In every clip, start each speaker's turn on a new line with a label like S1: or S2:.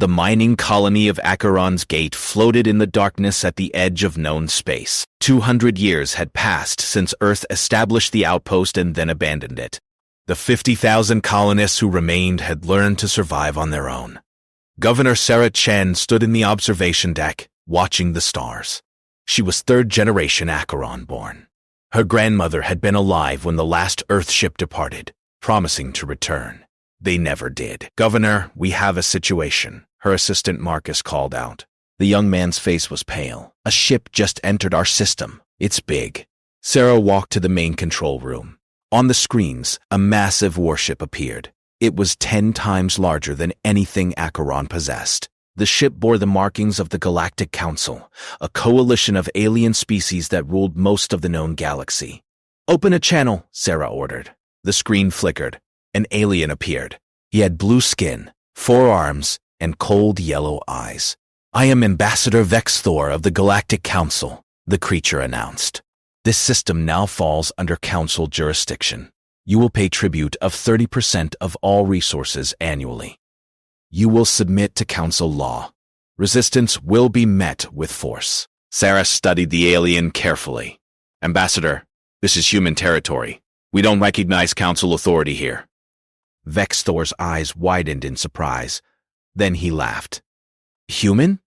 S1: The mining colony of Acheron's Gate floated in the darkness at the edge of known space. 200 years had passed since Earth established the outpost and then abandoned it. The 50,000 colonists who remained had learned to survive on their own. Governor Sarah Chen stood in the observation deck, watching the stars. She was third-generation Acheron-born. Her grandmother had been alive when the last Earth ship departed, promising to return. They never did. "Governor, we have a situation," her assistant Marcus called out. The young man's face was pale. "A ship just entered our system. It's big." Sarah walked to the main control room. On the screens, a massive warship appeared. It was 10 times larger than anything Acheron possessed. The ship bore the markings of the Galactic Council, a coalition of alien species that ruled most of the known galaxy. "Open a channel," Sarah ordered. The screen flickered. An alien appeared. He had blue skin, 4 arms, and cold yellow eyes. "I am Ambassador Vexthor of the Galactic Council," the creature announced. "This system now falls under Council jurisdiction. You will pay tribute of 30% of all resources annually. You will submit to Council law. Resistance will be met with force." Sarah studied the alien carefully. "Ambassador, this is human territory. We don't recognize Council authority here." Vexthor's eyes widened in surprise. Then he laughed. "Human?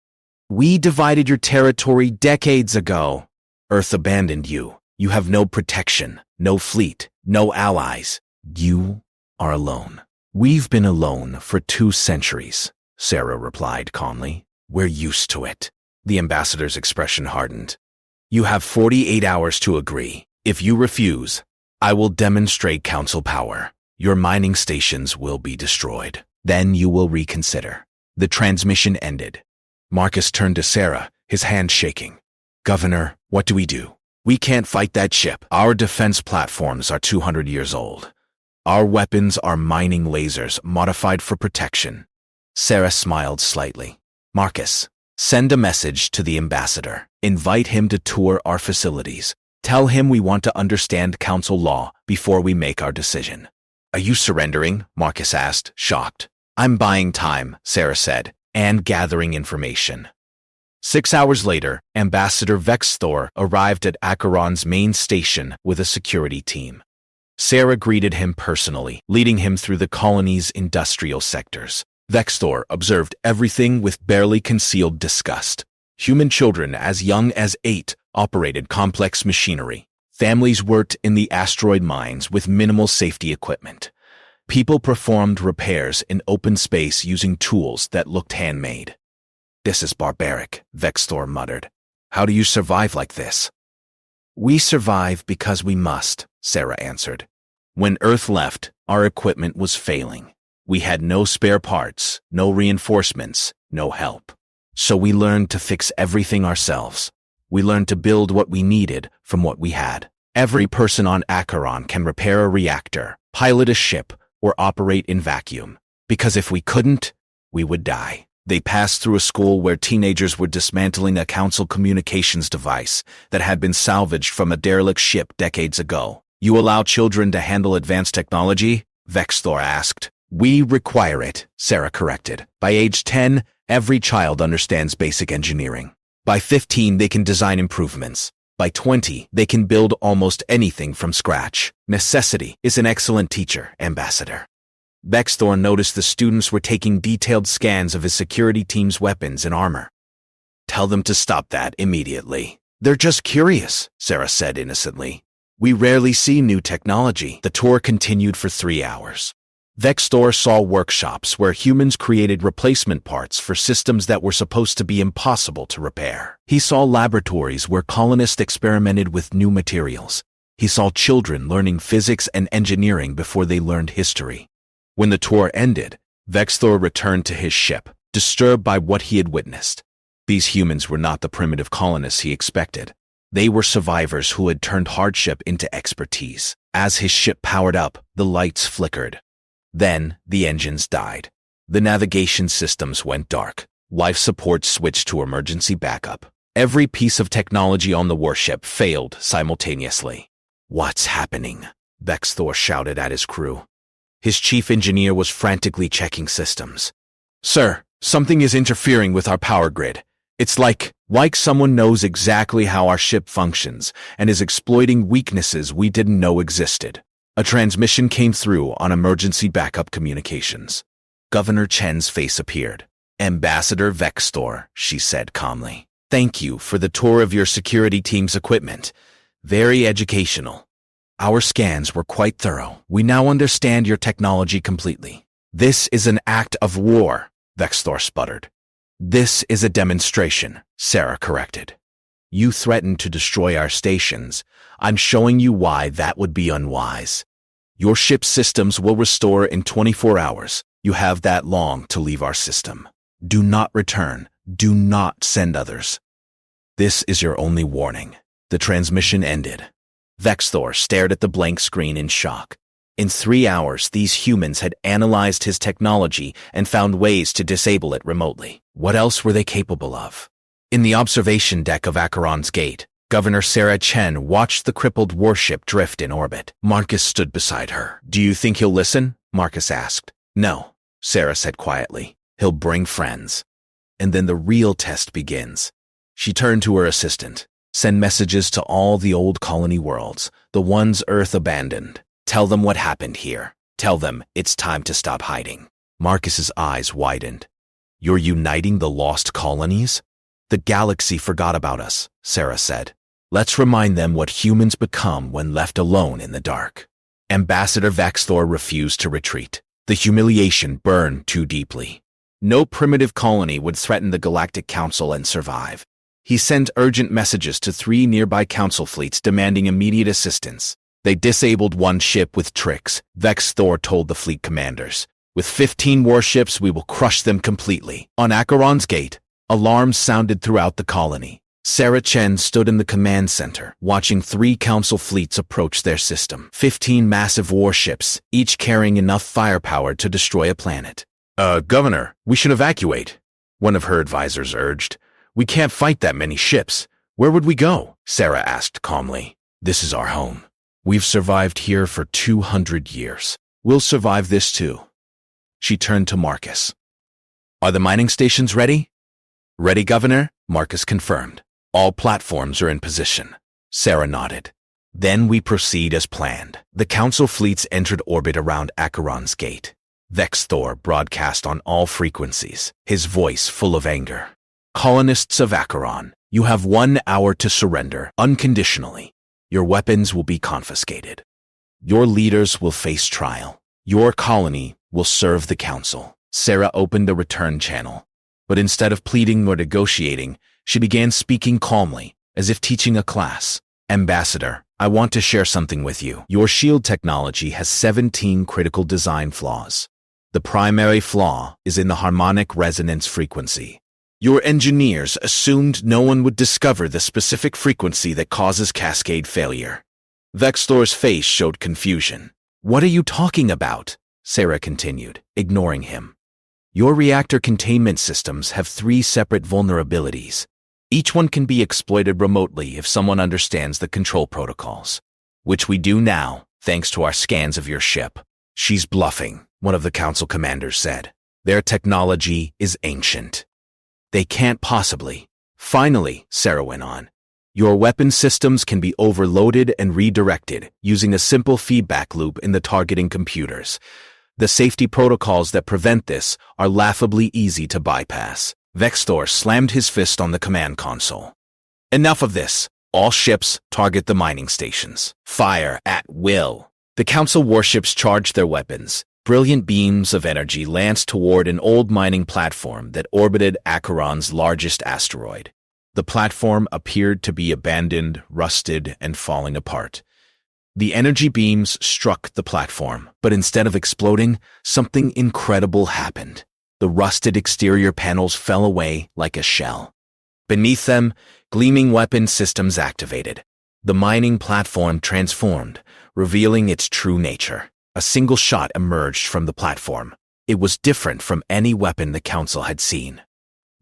S1: We divided your territory decades ago. Earth abandoned you. You have no protection, no fleet, no allies. You are alone." "We've been alone for 2 centuries, Sarah replied calmly. "We're used to it." The ambassador's expression hardened. "You have 48 hours to agree. If you refuse, I will demonstrate Council power. Your mining stations will be destroyed. Then you will reconsider." The transmission ended. Marcus turned to Sarah, his hand shaking. "Governor, what do we do? We can't fight that ship. Our defense platforms are 200 years old. Our weapons are mining lasers modified for protection." Sarah smiled slightly. "Marcus, send a message to the ambassador. Invite him to tour our facilities. Tell him we want to understand Council law before we make our decision." "Are you surrendering?" Marcus asked, shocked. "I'm buying time," Sarah said, "and gathering information." 6 hours later, Ambassador Vexthor arrived at Acheron's main station with a security team. Sarah greeted him personally, leading him through the colony's industrial sectors. Vexthor observed everything with barely concealed disgust. Human children as young as 8 operated complex machinery. Families worked in the asteroid mines with minimal safety equipment. People performed repairs in open space using tools that looked handmade. "This is barbaric," Vexthor muttered. "How do you survive like this?" "We survive because we must," Sarah answered. "When Earth left, our equipment was failing. We had no spare parts, no reinforcements, no help. So we learned to fix everything ourselves. We learned to build what we needed from what we had. Every person on Acheron can repair a reactor, pilot a ship, or operate in vacuum. Because if we couldn't, we would die." They passed through a school where teenagers were dismantling a Council communications device that had been salvaged from a derelict ship decades ago. "You allow children to handle advanced technology?" Vexthor asked. "We require it," Sarah corrected. "By age 10, every child understands basic engineering. By 15, they can design improvements. By 20, they can build almost anything from scratch. Necessity is an excellent teacher, Ambassador." Vexthor noticed the students were taking detailed scans of his security team's weapons and armor. "Tell them to stop that immediately." "They're just curious," Sarah said innocently. "We rarely see new technology." The tour continued for 3 hours. Vexthor saw workshops where humans created replacement parts for systems that were supposed to be impossible to repair. He saw laboratories where colonists experimented with new materials. He saw children learning physics and engineering before they learned history. When the tour ended, Vexthor returned to his ship, disturbed by what he had witnessed. These humans were not the primitive colonists he expected. They were survivors who had turned hardship into expertise. As his ship powered up, the lights flickered. Then the engines died. The navigation systems went dark. Life support switched to emergency backup. Every piece of technology on the warship failed simultaneously. "What's happening?" Vexthor shouted at his crew. His chief engineer was frantically checking systems. "Sir, Something is interfering with our power grid. It's like someone knows exactly how our ship functions and is exploiting weaknesses we didn't know existed. A transmission came through on emergency backup communications. Governor Chen's face appeared. Ambassador Vextor, she said calmly. Thank you for the tour of your security team's equipment. Very educational. Our scans were quite thorough. We now understand your technology completely. This is an act of war, Vextor sputtered. This is a demonstration, Sarah corrected. You threatened to destroy our stations. I'm showing you why that would be unwise. Your ship's systems will restore in 24 hours. You have that long to leave our system. Do not return. Do not send others. This is your only warning. The transmission ended. Vextor stared at the blank screen in shock. In 3 hours, these humans had analyzed his technology and found ways to disable it remotely. What else were they capable of? In the observation deck of Acheron's Gate, Governor Sarah Chen watched the crippled warship drift in orbit. Marcus stood beside her. Do you think he'll listen? Marcus asked. No, Sarah said quietly. He'll bring friends. And then the real test begins. She turned to her assistant. Send messages to all the old colony worlds, the ones Earth abandoned. Tell them what happened here. Tell them it's time to stop hiding. Marcus's eyes widened. You're uniting the lost colonies? The galaxy forgot about us, Sarah said. Let's remind them what humans become when left alone in the dark. Ambassador Vextor refused to retreat. The humiliation burned too deeply. No primitive colony would threaten the Galactic Council and survive. He sent urgent messages to 3 nearby council fleets demanding immediate assistance. They disabled one ship with tricks, Vextor told the fleet commanders. With 15 warships, we will crush them completely. On Acheron's Gate, alarms sounded throughout the colony. Sarah Chen stood in the command center, watching 3 council fleets approach their system. 15 massive warships, each carrying enough firepower to destroy a planet. Governor, we should evacuate, one of her advisors urged. We can't fight that many ships. Where would we go? Sarah asked calmly. This is our home. We've survived here for 200 years. We'll survive this too. She turned to Marcus. Are the mining stations ready? Ready, Governor? Marcus confirmed. All platforms are in position. Sarah nodded. Then we proceed as planned. The council fleets entered orbit around Acheron's Gate. Vextor broadcast on all frequencies, his voice full of anger. Colonists of Acheron, you have 1 hour to surrender unconditionally. Your weapons will be confiscated. Your leaders will face trial. Your colony will serve the council. Sarah opened a return channel, but instead of pleading or negotiating, she began speaking calmly, as if teaching a class. Ambassador, I want to share something with you. Your shield technology has 17 critical design flaws. The primary flaw is in the harmonic resonance frequency. Your engineers assumed no one would discover the specific frequency that causes cascade failure. Vextor's face showed confusion. What are you talking about? Sarah continued, ignoring him. Your reactor containment systems have 3 separate vulnerabilities. Each one can be exploited remotely if someone understands the control protocols, which we do now, thanks to our scans of your ship. She's bluffing, one of the council commanders said. Their technology is ancient. They can't possibly. Finally, Sarah went on, your weapon systems can be overloaded and redirected using a simple feedback loop in the targeting computers. The safety protocols that prevent this are laughably easy to bypass. Vextor slammed his fist on the command console. Enough of this. All ships target the mining stations. Fire at will. The council warships charged their weapons. Brilliant beams of energy lanced toward an old mining platform that orbited Acheron's largest asteroid. The platform appeared to be abandoned, rusted, and falling apart. The energy beams struck the platform, but instead of exploding, something incredible happened. The rusted exterior panels fell away like a shell. Beneath them, gleaming weapon systems activated. The mining platform transformed, revealing its true nature. A single shot emerged from the platform. It was different from any weapon the council had seen.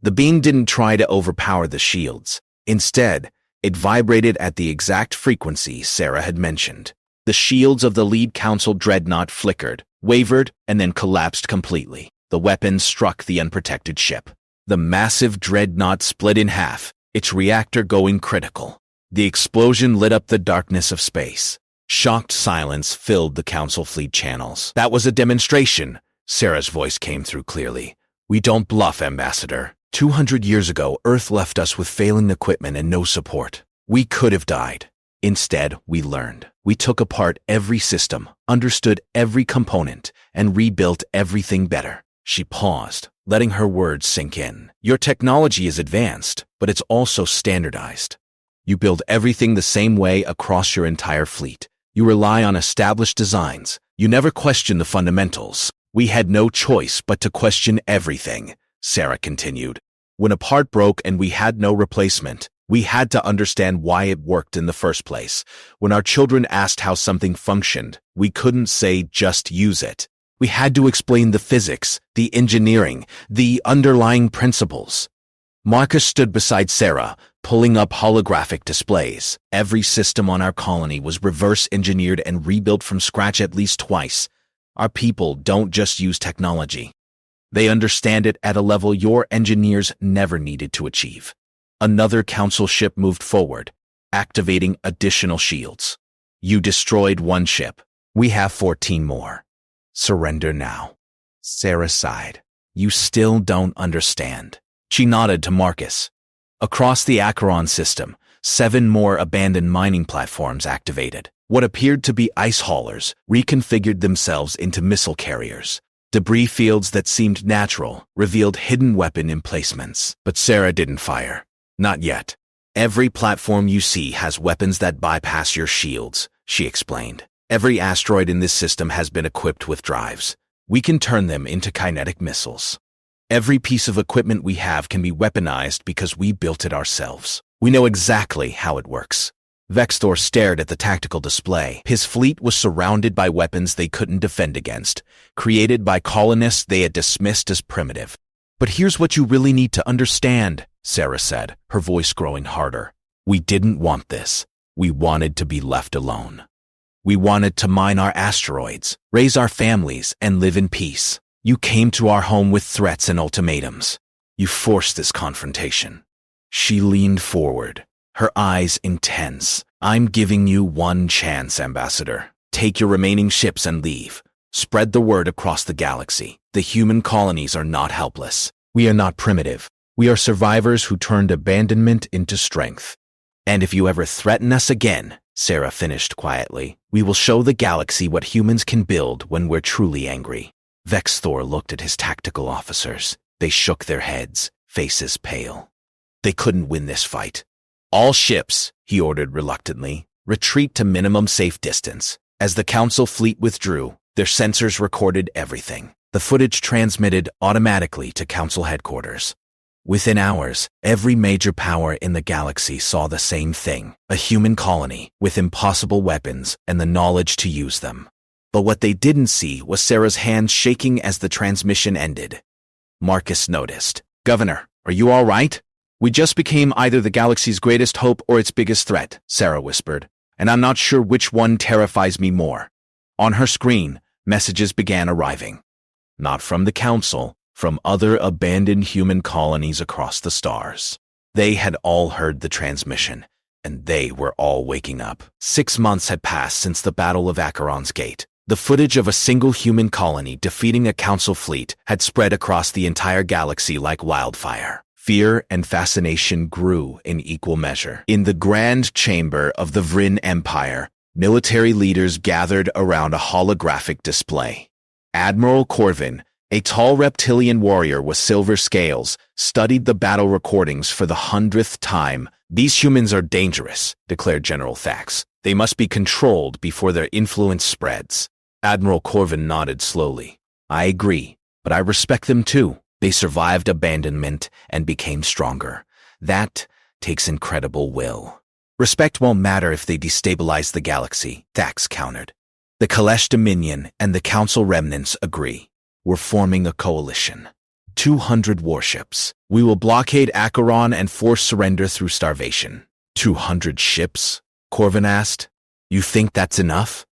S1: The beam didn't try to overpower the shields. Instead, it vibrated at the exact frequency Sarah had mentioned. The shields of the lead council dreadnought flickered, wavered, and then collapsed completely. the weapon struck the unprotected ship. The massive dreadnought split in half, its reactor going critical. The explosion lit up the darkness of space. Shocked silence filled the Council fleet channels. "That was a demonstration," Sarah's voice came through clearly. "We don't bluff, Ambassador. 200 years ago, Earth left us with failing equipment and no support. We could have died. Instead, we learned. We took apart every system, understood every component, and rebuilt everything better." She paused, letting her words sink in. "Your technology is advanced, but it's also standardized. You build everything the same way across your entire fleet. You rely on established designs. You never question the fundamentals. We had no choice but to question everything," Sarah continued. "When a part broke and we had no replacement, we had to understand why it worked in the first place. When our children asked how something functioned, we couldn't say just use it. We had to explain the physics, the engineering, the underlying principles." Marcus stood beside Sarah, pulling up holographic displays. "Every system on our colony was reverse-engineered and rebuilt from scratch at least twice. Our people don't just use technology. They understand it at a level your engineers never needed to achieve." Another Council ship moved forward, activating additional shields. "You destroyed one ship. We have 14 more. Surrender now." Sarah sighed. "You still don't understand." She nodded to Marcus. Across the Acheron system, 7 more abandoned mining platforms activated. What appeared to be ice haulers reconfigured themselves into missile carriers. Debris fields that seemed natural revealed hidden weapon emplacements. But Sarah didn't fire. "Not yet. Every platform you see has weapons that bypass your shields," she explained. "Every asteroid in this system has been equipped with drives. We can turn them into kinetic missiles. Every piece of equipment we have can be weaponized because we built it ourselves. We know exactly how it works." Vexthor stared at the tactical display. His fleet was surrounded by weapons they couldn't defend against, created by colonists they had dismissed as primitive. "But here's what you really need to understand," Sarah said, her voice growing harder. "We didn't want this. We wanted to be left alone. We wanted to mine our asteroids, raise our families, and live in peace. You came to our home with threats and ultimatums. You forced this confrontation." She leaned forward, her eyes intense. "I'm giving you one chance, Ambassador. Take your remaining ships and leave. Spread the word across the galaxy. The human colonies are not helpless. We are not primitive. We are survivors who turned abandonment into strength. And if you ever threaten us again," Sarah finished quietly, "we will show the galaxy what humans can build when we're truly angry." Vexthor looked at his tactical officers. They shook their heads, faces pale. They couldn't win this fight. "All ships," he ordered reluctantly, "retreat to minimum safe distance." As the Council fleet withdrew, their sensors recorded everything. The footage transmitted automatically to Council headquarters. Within hours, every major power in the galaxy saw the same thing: a human colony with impossible weapons and the knowledge to use them. But what they didn't see was Sarah's hands shaking as the transmission ended. Marcus noticed. "Governor, are you all right?" "We just became either the galaxy's greatest hope or its biggest threat," Sarah whispered, "and I'm not sure which one terrifies me more." On her screen, messages began arriving. Not from the Council, from other abandoned human colonies across the stars. They had all heard the transmission, and they were all waking up. 6 months had passed since the Battle of Acheron's Gate. The footage of a single human colony defeating a Council fleet had spread across the entire galaxy like wildfire. Fear and fascination grew in equal measure. In the Grand Chamber of the Vryn Empire, military leaders gathered around a holographic display. Admiral Corvin, a tall reptilian warrior with silver scales, studied the battle recordings for the 100th time. "These humans are dangerous," declared General Thax. "They must be controlled before their influence spreads." Admiral Corvin nodded slowly. "I agree, but I respect them too. They survived abandonment and became stronger. That takes incredible will." "Respect won't matter if they destabilize the galaxy," Thax countered. "The Kalesh Dominion and the Council remnants agree. We're forming a coalition. 200 warships. We will blockade Acheron and force surrender through starvation." 200 ships? Corvin asked. "You think that's enough?"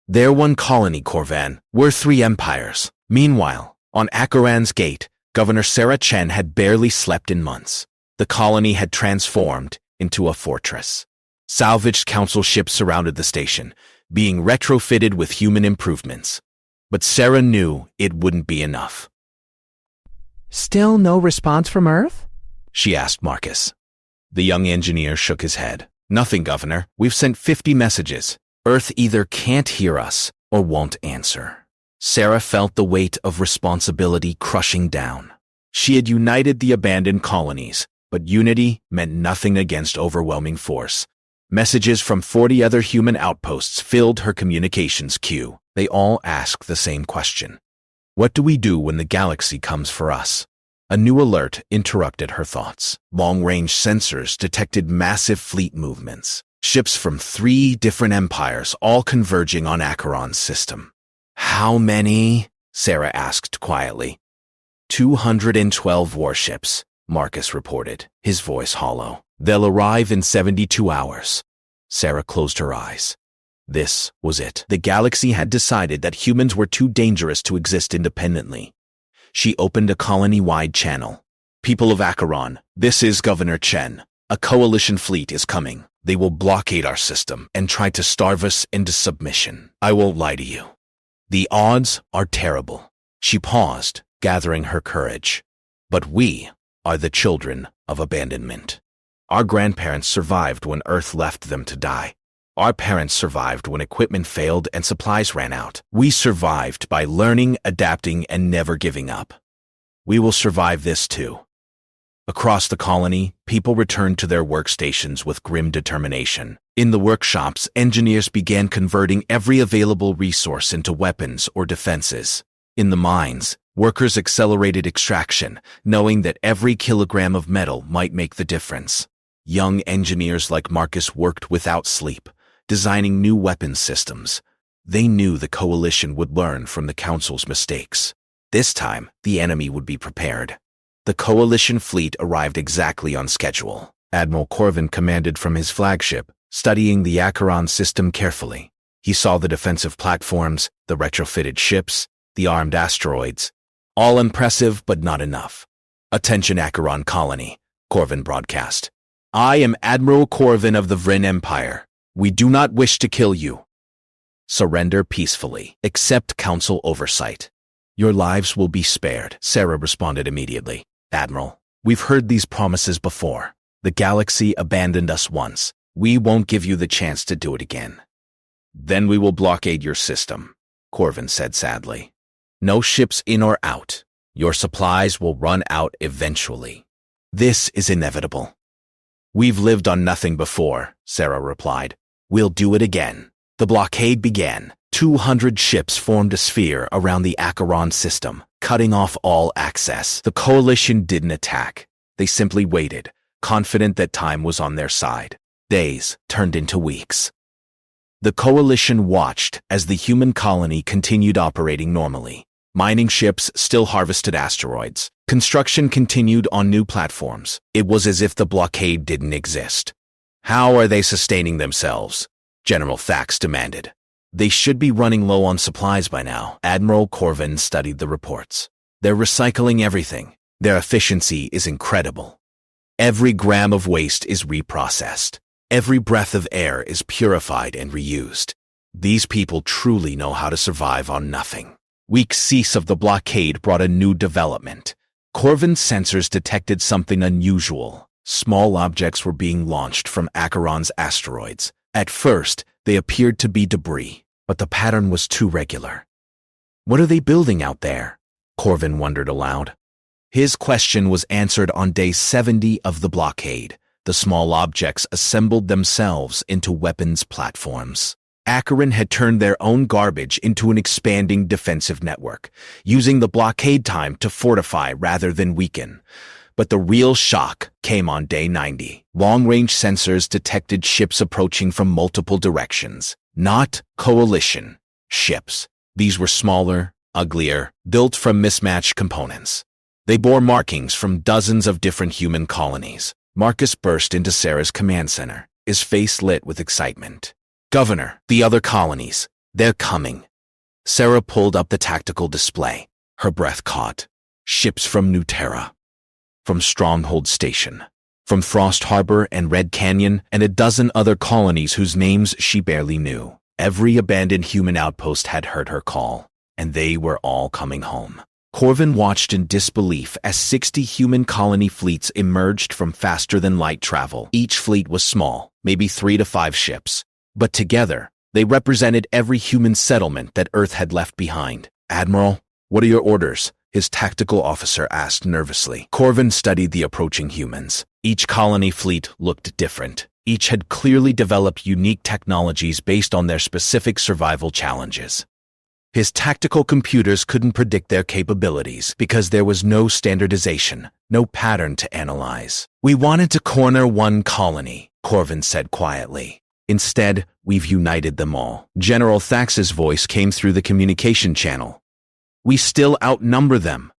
S1: "They're one colony, Corvan. We're 3 empires. Meanwhile, On Acheron's gate, Governor Sarah Chen had barely slept in months. The colony had transformed into a fortress. Salvaged council ships surrounded the station, being retrofitted with human improvements. But Sarah knew it wouldn't be enough.
S2: Still no response from Earth?
S1: She asked Marcus. The young engineer shook his head. Nothing, Governor. We've sent 50 messages. Earth either can't hear us or won't answer. Sarah felt the weight of responsibility crushing down. She had united the abandoned colonies, but unity meant nothing against overwhelming force. Messages from 40 other human outposts filled her communications queue. They all asked the same question. What do we do when the galaxy comes for us? A new alert interrupted her thoughts. Long-range sensors detected massive fleet movements. Ships from 3 different empires all converging on Acheron's system. How many? Sarah asked quietly. 212 warships, Marcus reported, his voice hollow. They'll arrive in 72 hours. Sarah closed her eyes. This was it. The galaxy had decided that humans were too dangerous to exist independently. She opened a colony-wide channel. People of Acheron, this is Governor Chen. A coalition fleet is coming. They will blockade our system and try to starve us into submission. I won't lie to you. The odds are terrible. She paused, gathering her courage. But we are the children of abandonment. Our grandparents survived when Earth left them to die. Our parents survived when equipment failed and supplies ran out. We survived by learning, adapting, and never giving up. We will survive this too. Across the colony, people returned to their workstations with grim determination. In the workshops, engineers began converting every available resource into weapons or defenses. In the mines, workers accelerated extraction, knowing that every kilogram of metal might make the difference. Young engineers like Marcus worked without sleep, designing new weapons systems. They knew the coalition would learn from the Council's mistakes. This time, the enemy would be prepared. The coalition fleet arrived exactly on schedule. Admiral Corvin commanded from his flagship, studying the Acheron system carefully. He saw the defensive platforms, the retrofitted ships, the armed asteroids. All impressive, but not enough. Attention Acheron colony, Corvin broadcast. I am Admiral Corvin of the Vryn Empire. We do not wish to kill you. Surrender peacefully. Accept council oversight. Your lives will be spared, Sarah responded immediately. Admiral, we've heard these promises before. The galaxy abandoned us once. We won't give you the chance to do it again. Then we will blockade your system, Corvin said sadly. No ships in or out. Your supplies will run out eventually. This is inevitable. We've lived on nothing before, Sarah replied. We'll do it again. The blockade began. 200 ships formed a sphere around the Acheron system, cutting off all access. The coalition didn't attack. They simply waited, confident that time was on their side. Days turned into weeks. The coalition watched as the human colony continued operating normally. Mining ships still harvested asteroids. Construction continued on new platforms. It was as if the blockade didn't exist. How are they sustaining themselves? General Thax demanded. They should be running low on supplies by now. Admiral Corvin studied the reports. They're recycling everything. Their efficiency is incredible. Every gram of waste is reprocessed. Every breath of air is purified and reused. These people truly know how to survive on nothing. Weeks cease of the blockade brought a new development. Corvin's sensors detected something unusual. Small objects were being launched from Acheron's asteroids. At first, they appeared to be debris, but the pattern was too regular. What are they building out there? Corvin wondered aloud. His question was answered on day 70 of the blockade. The small objects assembled themselves into weapons platforms. Acheron had turned their own garbage into an expanding defensive network, using the blockade time to fortify rather than weaken. But the real shock came on day 90. Long-range sensors detected ships approaching from multiple directions. Not coalition ships. These were smaller, uglier, built from mismatched components. They bore markings from dozens of different human colonies. Marcus burst into Sarah's command center, his face lit with excitement. Governor, the other colonies, they're coming. Sarah pulled up the tactical display. Her breath caught. Ships from New Terra, from Stronghold Station, from Frost Harbor and Red Canyon, and a dozen other colonies whose names she barely knew. Every abandoned human outpost had heard her call, and they were all coming home. Corvin watched in disbelief as 60 human colony fleets emerged from faster-than-light travel. Each fleet was small, maybe 3 to 5 ships, but together, they represented every human settlement that Earth had left behind. "Admiral, what are your orders?" his tactical officer asked nervously. Corvin studied the approaching humans. Each colony fleet looked different. Each had clearly developed unique technologies based on their specific survival challenges. His tactical computers couldn't predict their capabilities because there was no standardization, no pattern to analyze. "We wanted to corner one colony," Corvin said quietly. "Instead, we've united them all." General Thax's voice came through the communication channel. "We still outnumber them.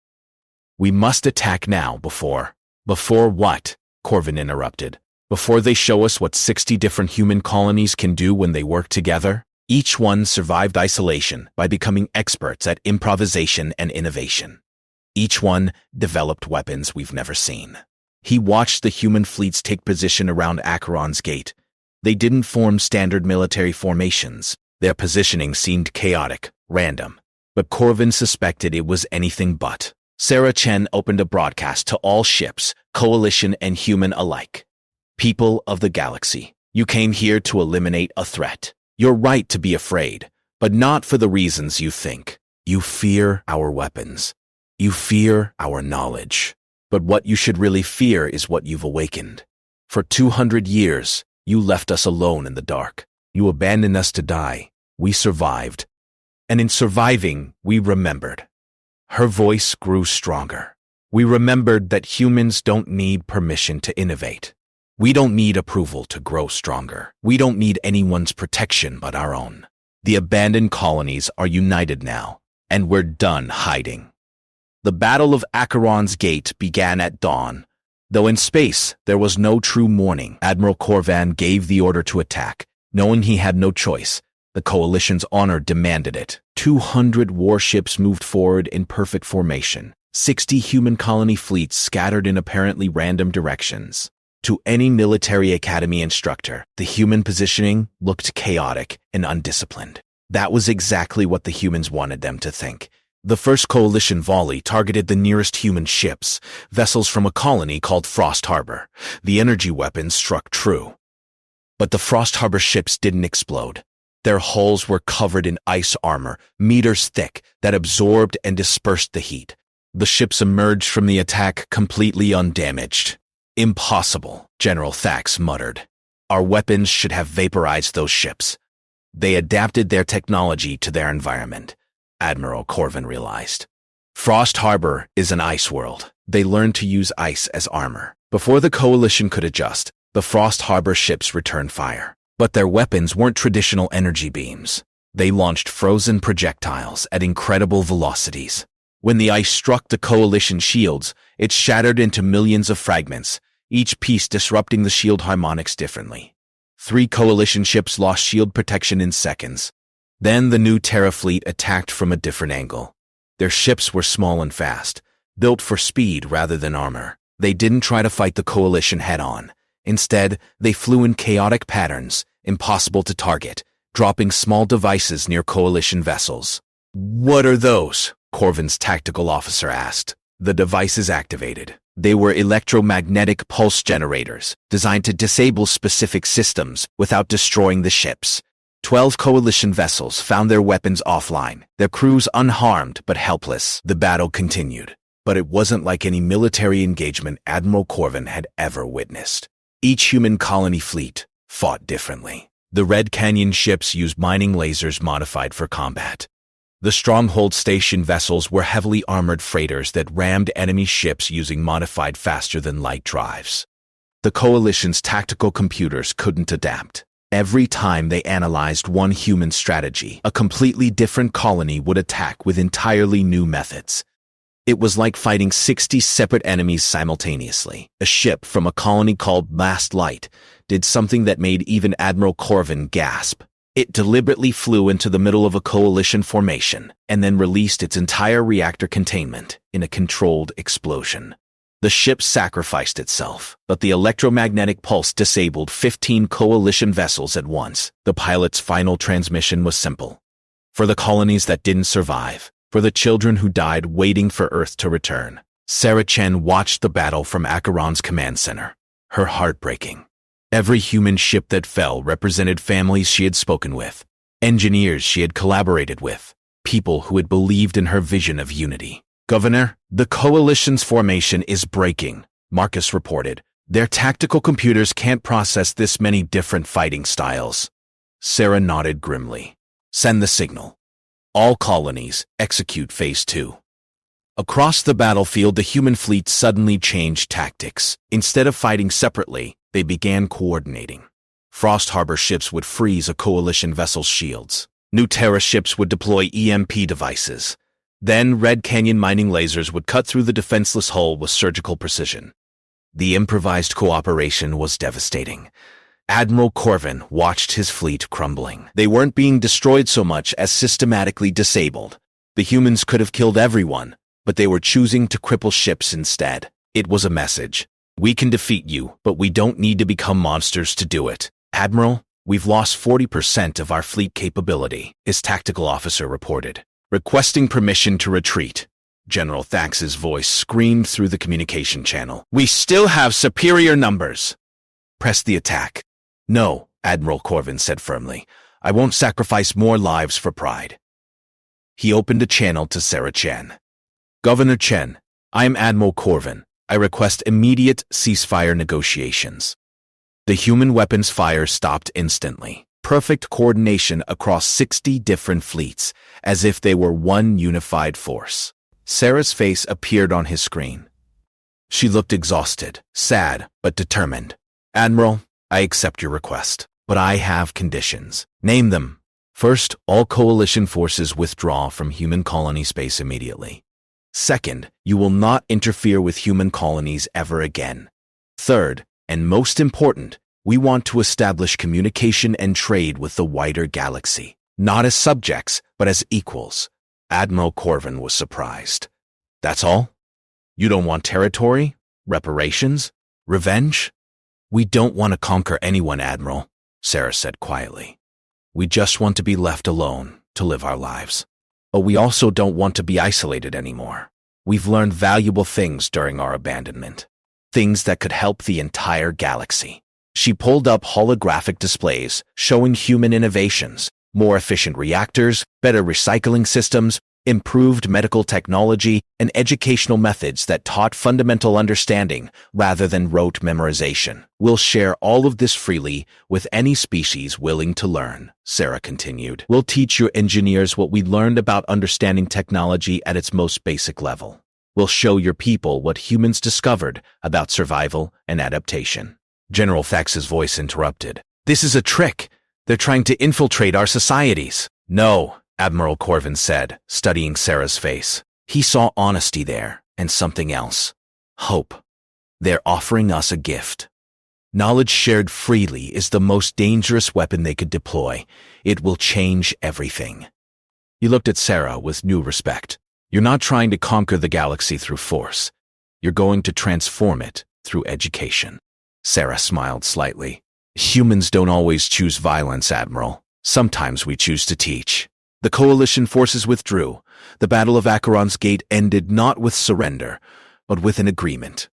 S1: We must attack now before..." "Before what?" Corvin interrupted. "Before they show us what 60 different human colonies can do when they work together?" Each one survived isolation by becoming experts at improvisation and innovation. Each one developed weapons we've never seen. He watched the human fleets take position around Acheron's gate. They didn't form standard military formations. Their positioning seemed chaotic, random. But Corvin suspected it was anything but. Sarah Chen opened a broadcast to all ships, coalition and human alike. "People of the galaxy, you came here to eliminate a threat. You're right to be afraid, but not for the reasons you think. You fear our weapons. You fear our knowledge. But what you should really fear is what you've awakened. For 200 years, you left us alone in the dark. You abandoned us to die. We survived. And in surviving, we remembered." Her voice grew stronger. "We remembered that humans don't need permission to innovate. We don't need approval to grow stronger. We don't need anyone's protection but our own. The abandoned colonies are united now, and we're done hiding." The Battle of Acheron's Gate began at dawn. Though in space, there was no true morning. Admiral Corvan gave the order to attack, knowing he had no choice. The Coalition's honor demanded it. 200 warships moved forward in perfect formation. 60 human colony fleets scattered in apparently random directions. To any military academy instructor, the human positioning looked chaotic and undisciplined. That was exactly what the humans wanted them to think. The first coalition volley targeted the nearest human ships, vessels from a colony called Frost Harbor. The energy weapons struck true. But the Frost Harbor ships didn't explode. Their hulls were covered in ice armor, meters thick, that absorbed and dispersed the heat. The ships emerged from the attack completely undamaged. "Impossible," General Thax muttered. "Our weapons should have vaporized those ships. They adapted their technology to their environment," Admiral Corvin realized. "Frost Harbor is an ice world. They learned to use ice as armor. Before the Coalition could adjust, the Frost Harbor ships returned fire. But their weapons weren't traditional energy beams. They launched frozen projectiles at incredible velocities. When the ice struck the Coalition shields, it shattered into millions of fragments, each piece disrupting the shield harmonics differently. 3 Coalition ships lost shield protection in seconds. Then the New Terra fleet attacked from a different angle. Their ships were small and fast, built for speed rather than armor. They didn't try to fight the Coalition head-on. Instead, they flew in chaotic patterns, impossible to target, dropping small devices near Coalition vessels. "What are those?" Corvin's tactical officer asked. The devices activated. They were electromagnetic pulse generators, designed to disable specific systems without destroying the ships. 12 Coalition vessels found their weapons offline, their crews unharmed but helpless. The battle continued, but it wasn't like any military engagement Admiral Corvin had ever witnessed. Each human colony fleet fought differently. The Red Canyon ships used mining lasers modified for combat. The Stronghold Station vessels were heavily armored freighters that rammed enemy ships using modified faster-than-light drives. The Coalition's tactical computers couldn't adapt. Every time they analyzed one human strategy, a completely different colony would attack with entirely new methods. It was like fighting 60 separate enemies simultaneously. A ship from a colony called Last Light did something that made even Admiral Corvin gasp. It deliberately flew into the middle of a coalition formation and then released its entire reactor containment in a controlled explosion. The ship sacrificed itself, but the electromagnetic pulse disabled 15 coalition vessels at once. The pilot's final transmission was simple. For the colonies that didn't survive, for the children who died waiting for Earth to return. Sarah Chen watched the battle from Acheron's command center, her heart breaking. Every human ship that fell represented families she had spoken with, engineers she had collaborated with, people who had believed in her vision of unity. "Governor, the coalition's formation is breaking," Marcus reported. "Their tactical computers can't process this many different fighting styles." Sarah nodded grimly. "Send the signal. All colonies, execute Phase 2. Across the battlefield, the human fleet suddenly changed tactics. Instead of fighting separately, they began coordinating. Frost Harbor ships would freeze a coalition vessel's shields. New Terra ships would deploy EMP devices. Then Red Canyon mining lasers would cut through the defenseless hull with surgical precision. The improvised cooperation was devastating. Admiral Corvin watched his fleet crumbling. They weren't being destroyed so much as systematically disabled. The humans could have killed everyone, but they were choosing to cripple ships instead. It was a message. "We can defeat you, but we don't need to become monsters to do it. Admiral, we've lost 40% of our fleet capability," his tactical officer reported. "Requesting permission to retreat." General Thax's voice screamed through the communication channel. "We still have superior numbers." "Press the attack." "No," Admiral Corvin said firmly. "I won't sacrifice more lives for pride." He opened a channel to Sarah Chen. "Governor Chen, I am Admiral Corvin. I request immediate ceasefire negotiations." The human weapons fire stopped instantly. Perfect coordination across 60 different fleets, as if they were one unified force. Sarah's face appeared on his screen. She looked exhausted, sad, but determined. "Admiral, I accept your request, but I have conditions." "Name them." "First, all coalition forces withdraw from human colony space immediately. Second, you will not interfere with human colonies ever again. Third, and most important, we want to establish communication and trade with the wider galaxy, not as subjects, but as equals." Admiral Corvin was surprised. "That's all? You don't want territory? Reparations? Revenge?" "We don't want to conquer anyone, Admiral," Sarah said quietly. "We just want to be left alone to live our lives. But we also don't want to be isolated anymore. We've learned valuable things during our abandonment. Things that could help the entire galaxy." She pulled up holographic displays showing human innovations, more efficient reactors, better recycling systems, improved medical technology, and educational methods that taught fundamental understanding rather than rote memorization. "We'll share all of this freely with any species willing to learn," Sarah continued. "We'll teach your engineers what we learned about understanding technology at its most basic level. We'll show your people what humans discovered about survival and adaptation." General Thax's voice interrupted. "This is a trick. They're trying to infiltrate our societies." "No," Admiral Corvin said, studying Sarah's face. He saw honesty there, and something else. Hope. "They're offering us a gift. Knowledge shared freely is the most dangerous weapon they could deploy. It will change everything." He looked at Sarah with new respect. "You're not trying to conquer the galaxy through force. You're going to transform it through education." Sarah smiled slightly. "Humans don't always choose violence, Admiral. Sometimes we choose to teach." The coalition forces withdrew. The Battle of Acheron's Gate ended not with surrender, but with an agreement.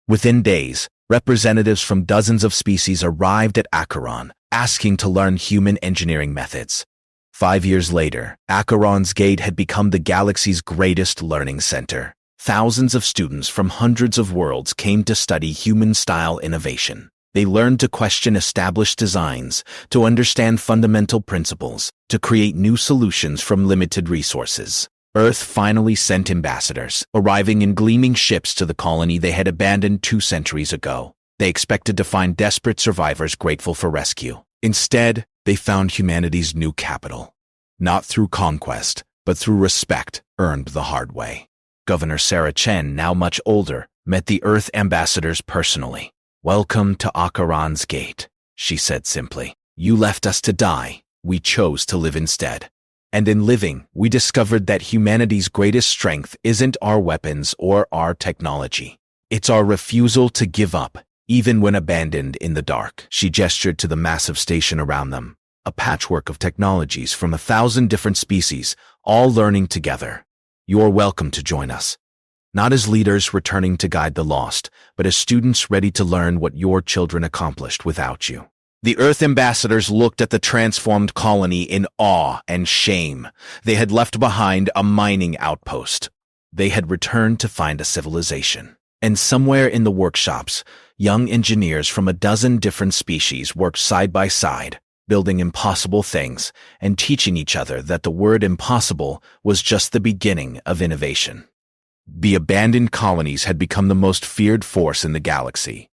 S1: Within days, representatives from dozens of species arrived at Acheron, asking to learn human engineering methods. 5 years later, Acheron's Gate had become the galaxy's greatest learning center. Thousands of students from hundreds of worlds came to study human-style innovation. They learned to question established designs, to understand fundamental principles, to create new solutions from limited resources. Earth finally sent ambassadors, arriving in gleaming ships to the colony they had abandoned 2 centuries ago. They expected to find desperate survivors grateful for rescue. Instead, they found humanity's new capital. Not through conquest, but through respect earned the hard way. Governor Sarah Chen, now much older, met the Earth ambassadors personally. "Welcome to Acheron's Gate," she said simply. "You left us to die, We chose to live instead. And in living, we discovered that humanity's greatest strength isn't our weapons or our technology. It's our refusal to give up, even when abandoned in the dark. She gestured to the massive station around them, a patchwork of technologies from 1,000 different species, all learning together. You're welcome to join us. Not as leaders returning to guide the lost, but as students ready to learn what your children accomplished without you. The Earth ambassadors looked at the transformed colony in awe and shame. They had left behind a mining outpost. They had returned to find a civilization. And somewhere in the workshops, young engineers from 12 different species worked side by side, building impossible things and teaching each other that the word impossible was just the beginning of innovation. The abandoned colonies had become the most feared force in the galaxy.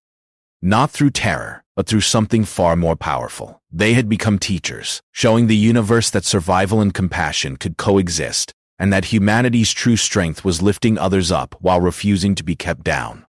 S1: Not through terror, but through something far more powerful. They had become teachers, showing the universe that survival and compassion could coexist, and that humanity's true strength was lifting others up while refusing to be kept down.